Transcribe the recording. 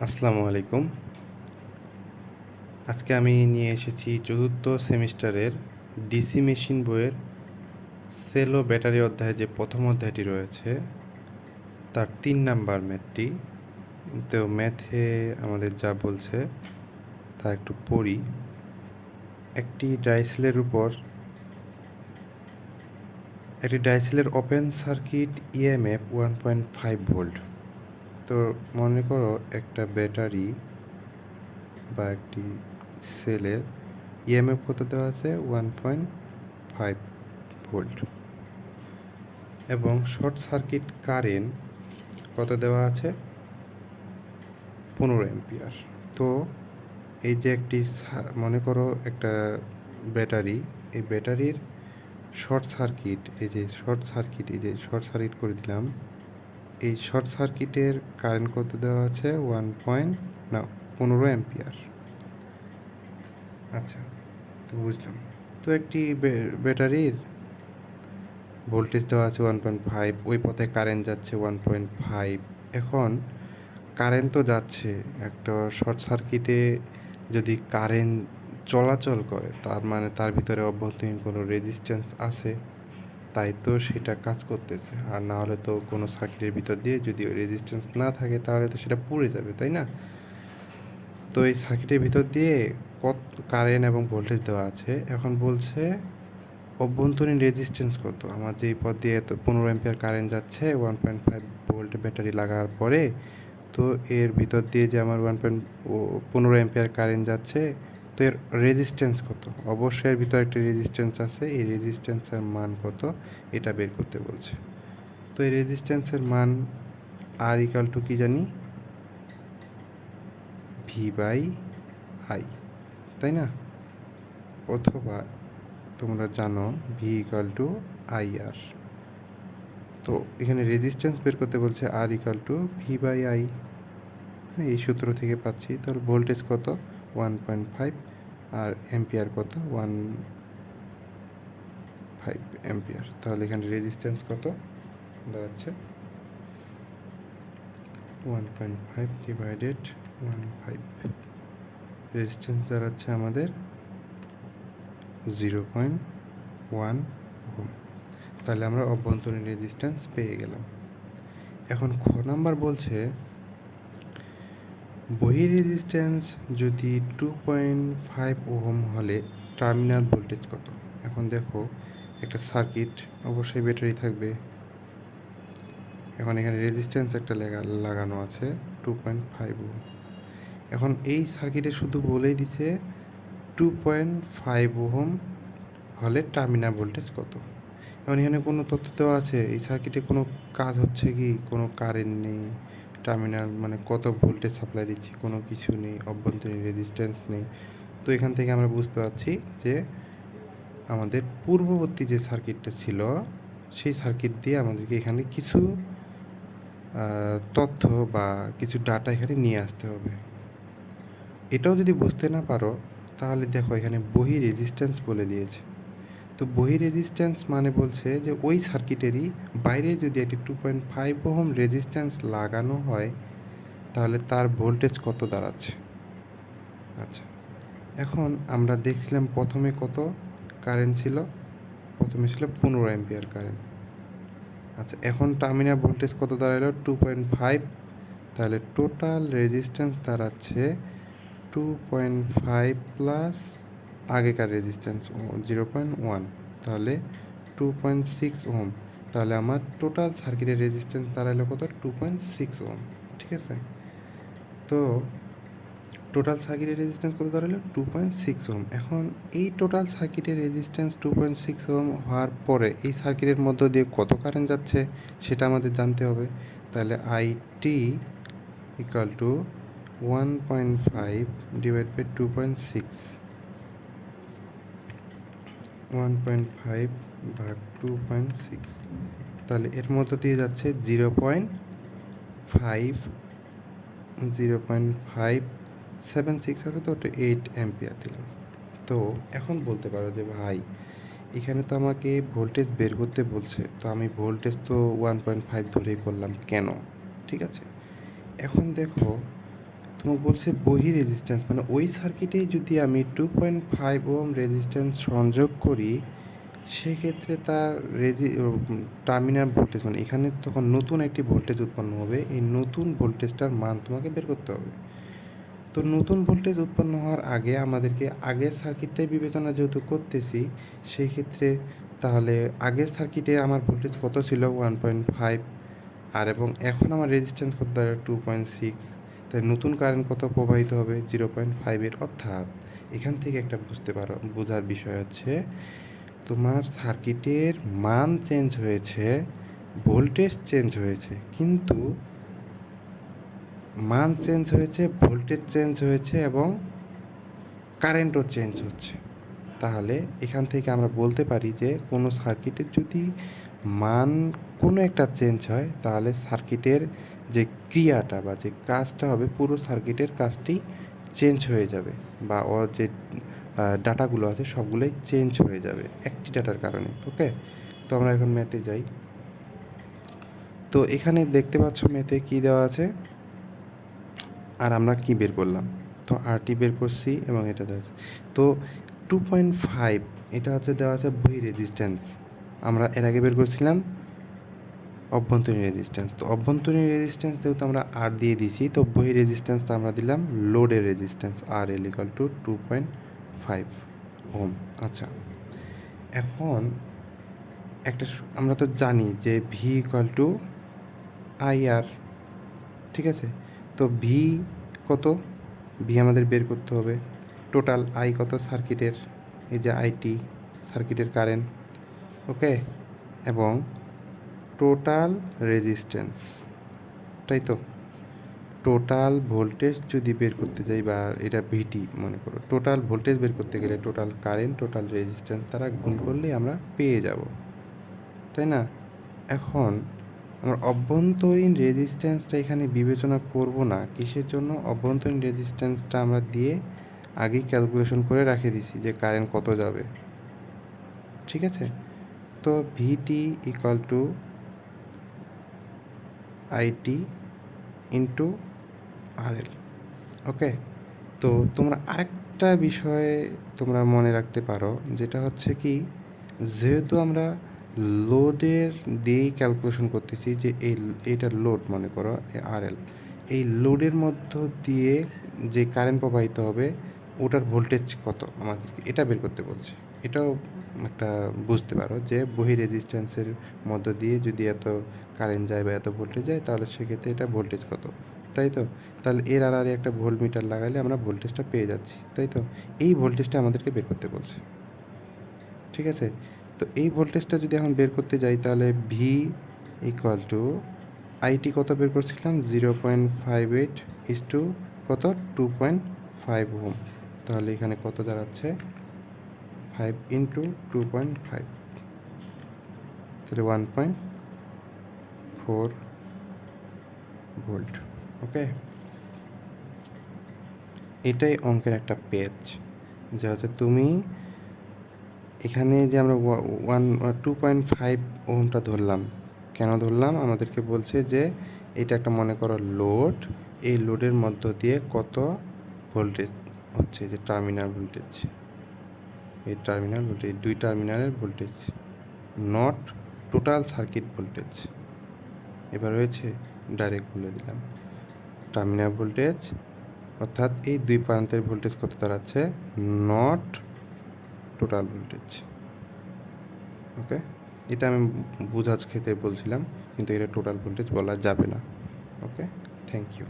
আসসালামু আলাইকুম। আজকে আমি নিয়ে এসেছি চতুর্থ সেমিস্টারের ডিসি মেশিন বইয়ের সেল ও ব্যাটারি অধ্যায়ে যে প্রথম অধ্যায়টি রয়েছে তার ৩ নাম্বার ম্যাথটি। তো ম্যাথে আমাদের যা বলছে তা একটু পড়ি। একটি ডাইসেলের ওপেন সার্কিট ইএমএফ 1.5 ভোল্ট। তো মনে করো একটা ব্যাটারি বা একটি সেলের ইএমএফ কত দেওয়া আছে 1.5 ভোল্ট এবং শর্ট সার্কিট কারেন্ট কত দেওয়া আছে 15 অ্যাম্পিয়ার। তো এই যে একটি মনে করো একটা ব্যাটারি, এই ব্যাটারির শর্ট সার্কিট করে দিলাম। এই শর্ট সার্কিটের কারেন্ট কত দেওয়া আছে 15 অ্যাম্পিয়ার। আচ্ছা, তো বুঝলাম। তো একটি ব্যাটারির ভোল্টেজ দেওয়া আছে 1.5, ওই পথে কারেন্ট যাচ্ছে 1.5। এখন কারেন্ট তো যাচ্ছে, একটা শর্ট সার্কিটে যদি কারেন্ট চলাচল করে তার মানে তার ভিতরে অভ্যন্তরীণ কোনো রেজিস্ট্যান্স আছে, তাই তো সেটা কাজ করতেছে। আর না হলে তো কোনো সার্কিটের ভিতর দিয়ে যদি ওই রেজিস্ট্যান্স না থাকে তাহলে তো সেটা পুড়ে যাবে, তাই না? তো এই সার্কিটের ভিতর দিয়ে কত কারেন্ট এবং ভোল্টেজ দেওয়া আছে। এখন বলছে অভ্যন্তরীণ রেজিস্ট্যান্স কত। আমার যে এই পথ দিয়ে তো 15 অ্যাম্পিয়ার কারেন্ট যাচ্ছে 1.5 ভোল্ট ব্যাটারি লাগার পরে, তো এর ভিতর দিয়ে যে আমার 15 অ্যাম্পিয়ার কারেন্ট যাচ্ছে, তো এর রেজিস্ট্যান্স কত। অবশ্যই এর ভিতরে একটা রেজিস্ট্যান্স আছে, এই রেজিস্ট্যান্সের মান কত এটা বের করতে বলছে। তো এই রেজিস্ট্যান্সের মান আর ইকাল টু কী জানি, V/I, তাই না? অথবা তোমরা জানো V=IR। তো এখানে রেজিস্ট্যান্স বের করতে বলছে R=V/I। হ্যাঁ, এই সূত্র থেকে পাচ্ছি। তাহলে ভোল্টেজ কত 1.5 আর অ্যাম্পিয়ার কত 1.5 অ্যাম্পিয়ার। তাহলে এখানে রেজিস্ট্যান্স কত দাঁড়াচ্ছে 1.5 ডিভাইডেড 1.5, রেজিস্ট্যান্স দাঁড়াচ্ছে আমাদের 0.1 ওহম। তাহলে আমরা অভ্যন্তরীণ রেজিস্ট্যান্স পেয়ে গেলাম। এখন খ নাম্বার বলছে বহির রেজিস্ট্যান্স যদি 2.5 ওহম হলে টার্মিনাল ভোল্টেজ কত। এখন দেখো একটা সার্কিট, অবশ্যই ব্যাটারি থাকবে। এখন এখানে রেজিস্ট্যান্স একটা লাগানো আছে 2.5 ওহম। এখন এই সার্কিটে শুধু বলেই দিছে 2.5 ওহম হলে টার্মিনাল ভোল্টেজ কত। এখন এখানে কোনো তথ্য দেওয়া আছে এই সার্কিটে কোনো কাজ হচ্ছে কি, কোনো কারেন্ট নেই, টার্মিনাল মানে কত ভোল্টেজ সাপ্লাই দিচ্ছি কোনো কিছু নেই, অভ্যন্তরীণ রেজিস্ট্যান্স নেই। তো এখান থেকে আমরা বুঝতে পারছি যে আমাদের পূর্ববর্তী যে সার্কিটটা ছিল সেই সার্কিট দিয়ে আমাদেরকে এখানে কিছু তথ্য বা কিছু ডাটা এখানে নিয়ে আসতে হবে। এটাও যদি বুঝতে না পারো তাহলে দেখো এখানে বহি রেজিস্ট্যান্স বলে দিয়েছে। তো বহি রেজিস্ট্যান্স মানে বলছে যে ওই সার্কিটেরই বাইরে যদি একটি 2.5 ওহম রেজিস্ট্যান্স লাগানো হয় তাহলে তার ভোল্টেজ কত দাঁড়াচ্ছে। আচ্ছা, এখন আমরা দেখছিলাম প্রথমে কত কারেন্ট ছিল, প্রথমে ছিল 15 অ্যাম্পিয়ার কারেন্ট। আচ্ছা, এখন টার্মিনাল ভোল্টেজ কত দাঁড়ালো 2.5, তাহলে টোটাল রেজিস্ট্যান্স দাঁড়াচ্ছে 2.5 প্লাস আগেকার রেজিস্ট্যান্স 0.1, তাহলে 2.6 ওহম। তাহলে আমার টোটাল সার্কিটের রেজিস্ট্যান্স দাঁড়ালো কত 2.6 ওহম। ঠিক আছে, তো টোটাল সার্কিটের রেজিস্ট্যান্স কত দাঁড়ালো 2.6 ওহম। এখন এই টোটাল সার্কিটের রেজিস্ট্যান্স 2.6 ওহম হওয়ার পরে এই সার্কিটের মধ্য দিয়ে কত কারেন্ট যাচ্ছে সেটা আমাদের জানতে হবে। তাহলে IT equal to 1.5 divide by 2.6, 1.5 ভাগ 2.6, তাহলে এর মধ্য দিয়ে যাচ্ছে 0.576 আছে, তো ওটা 8 অ্যাম্পিয়ার দিলাম। তো এখন বলতে পারো যে ভাই এখানে তো আমাকে ভোল্টেজ বের করতে বলছে, তো আমি ভোল্টেজ তো 1.5 ধরেই করলাম কেন। ঠিক আছে, এখন দেখো তোমাকে বলছে বহি রেজিস্ট্যান্স মানে ওই সার্কিটে যদি আমি 2.5 ওহম রেজিস্ট্যান্স সংযোগ করি সেক্ষেত্রে তার টার্মিনাল ভোল্টেজ মানে এখানে তখন নতুন একটি ভোল্টেজ উৎপন্ন হবে। এই নতুন ভোল্টেজটার মান তোমাকে বের করতে হবে। তো নতুন ভোল্টেজ উৎপন্ন হওয়ার আগে আমাদেরকে আগের সার্কিটটাই বিবেচনা যেহেতু করতেছি, সেই ক্ষেত্রে তাহলে আগের সার্কিটে আমার ভোল্টেজ কত ছিল 1.5 আর এবং এখন আমার রেজিস্ট্যান্স কত দাঁড়ায় 2.6, তাই নতুন কারেন্ট কত প্রবাহিত হবে 0.5 অর্থাৎ এখান থেকে একটা বোঝার বিষয় হচ্ছে তোমার সার্কিটের মান চেঞ্জ হয়েছে, ভোল্টেজ চেঞ্জ হয়েছে, কিন্তু মান চেঞ্জ হয়েছে, ভোল্টেজ চেঞ্জ হয়েছে এবং কারেন্টও চেঞ্জ হচ্ছে। তাহলে এখান থেকে আমরা বলতে পারি যে কোনো সার্কিটের যদি মান কোনো একটা চেঞ্জ হয় তাহলে সার্কিটের যে ক্রিয়াটা বা যে কাজটা হবে পুরো সার্কিটের কাজটি চেঞ্জ হয়ে যাবে বা ওর যে ডাটাগুলো আছে সবগুলোই চেঞ্জ হয়ে যাবে একটি ডাটার কারণে। ওকে, তো আমরা এখন ম্যাথে যাই। তো এখানে দেখতে পাচ্ছ ম্যাথে কী দেওয়া আছে আর আমরা কি বের করলাম। তো আরটি বের করছি এবং এটা দেওয়া আছে। তো 2.5 এটা হচ্ছে দেওয়া আছে বহি রেজিস্ট্যান্স, আমরা এর আগে বের করছিলাম অভ্যন্তরীণ রেজিস্ট্যান্স। তো অভ্যন্তরীণ রেজিস্ট্যান্স যেহেতু আমরা আর দিয়ে দিছি, তো বহি রেজিস্ট্যান্সটা আমরা দিলাম লোডের resistance R L equal to 2.5 ohm. আচ্ছা, এখন একটা আমরা তো জানি যে V equal to I R, ঠিক আছে। তো ভি কত, ভি আমাদের বের করতে হবে। টোটাল আই কত সার্কিটের, এই যে আইটি সার্কিটের কারেন্ট, ওকে, এবং টোটাল রেজিস্ট্যান্স, তাই তো। টোটাল ভোল্টেজ যদি বের করতে যাই বা এটা ভিটি মনে করো, টোটাল ভোল্টেজ বের করতে গেলে টোটাল কারেন্ট টোটাল রেজিস্ট্যান্স দ্বারা গুণ করলেই আমরা পেয়ে যাব, তাই না। এখন আমরা অভ্যন্তরীণ রেজিস্ট্যান্সটা এখানে বিবেচনা করব না, কিসের জন্য, অভ্যন্তরীণ রেজিস্ট্যান্সটা আমরা দিয়ে আগেই ক্যালকুলেশন করে রেখে দিছি যে কারেন্ট কত যাবে, ঠিক আছে। তো VT equal to IT into RL, okay. তো তোমরা আরেকটা বিষয় তোমরা মনে রাখতে পারো, যেটা হচ্ছে কি, যেহেতু আমরা লোডের দিয়েই ক্যালকুলেশন করতেছি যে এইটার লোড মনে করো আরএল, এই লোডের মধ্য দিয়ে যে কারেন্ট প্রবাহিত হবে ওটার ভোল্টেজ কত আমাদেরকে এটা বের করতে বলছে। এটাও একটা বুঝতে পারো যে বহি রেজিস্ট্যান্সের মধ্য দিয়ে যদি এত কারেন্ট যায় বা এত ভোল্টেজ যায় তাহলে সেক্ষেত্রে এটা ভোল্টেজ কত, তাই তো। তাহলে এর আর একটা ভোল্ট মিটার লাগালে আমরা ভোল্টেজটা পেয়ে যাচ্ছি, তাই তো। এই ভোল্টেজটা আমাদেরকে বের করতে বলছে, ঠিক আছে। তো এই ভোল্টেজটা যদি এখন বের করতে যাই তাহলে ভি ইকুয়াল টু আইটি কত বের করছিলাম 0.58 ইস টু কত 2.5 ওহম। তাহলে এখানে কত দাঁড়াচ্ছে 5 ইন্টু 2.5, তাহলে 1.4 ভোল্ট, ওকে। এটাই অঙ্কের একটা পেজ, যা হচ্ছে তুমি এখানে যে আমরা 2.5 ওহমটা ধরলাম, কেন ধরলাম, আমাদেরকে বলছে যে এটা একটা মনে করো লোড, এই লোডের মধ্য দিয়ে কত ভোল্টেজ হচ্ছে, যে টার্মিনাল ভোল্টেজ, এই টার্মিনাল ভোল্টেজ, দুই টার্মিনালের voltage, not total circuit voltage. এবার হয়েছে ডাইরেক্ট বলে দিলাম টার্মিনাল ভোল্টেজ, অর্থাৎ এই দুই প্রান্তের ভোল্টেজ কত দাঁড়াচ্ছে, নট টোটাল ভোল্টেজ, ওকে। এটা আমি বোঝার ক্ষেত্রে বলছিলাম, কিন্তু এটা টোটাল ভোল্টেজ বলা যাবে না, ওকে। Thank you.